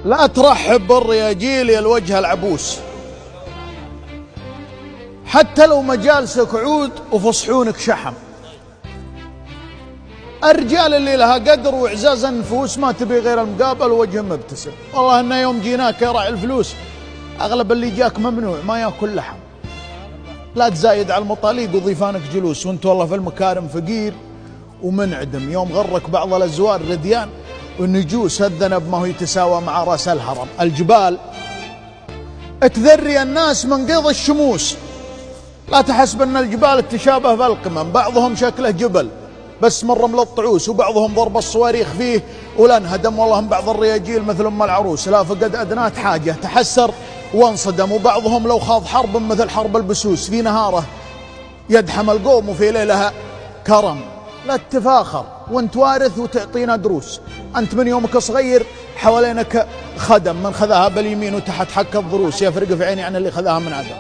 لا ترحب بالرياجيل يا الوجه العبوس، حتى لو مجالسك عود وفصحونك شحم. الرجال اللي لها قدر واعزاز النفوس ما تبي غير المقابل ووجه مبتسم. والله انه يوم جيناك يا راعي الفلوس اغلب اللي جاك ممنوع ما ياكل لحم. لا تزايد على المطاليق وضيفانك جلوس، وانت والله في المكارم فقير ومنعدم. يوم غرك بعض الازوار رديان والنجوس الذنب ما هو يتساوى مع راس الهرم. الجبال تذري الناس من قيض الشموس، لا تحسب ان الجبال تشابه بالقمم، بعضهم شكله جبل بس من رمل الطعوس، وبعضهم ضرب الصواريخ فيه ولا انهدم. والله بعض الرياجيل مثل ام العروس لا فقد ادنات حاجه تحسر وانصدم، وبعضهم لو خاض حرب مثل حرب البسوس، في نهاره يدحم القوم وفي ليلها كرم. لا تتفاخر وانت وارث وتعطينا دروس، انت من يومك صغير حوالينك خدم، من خذاها باليمين وتحت حك الضروس يفرق في عيني عن اللي خذاها من عدم.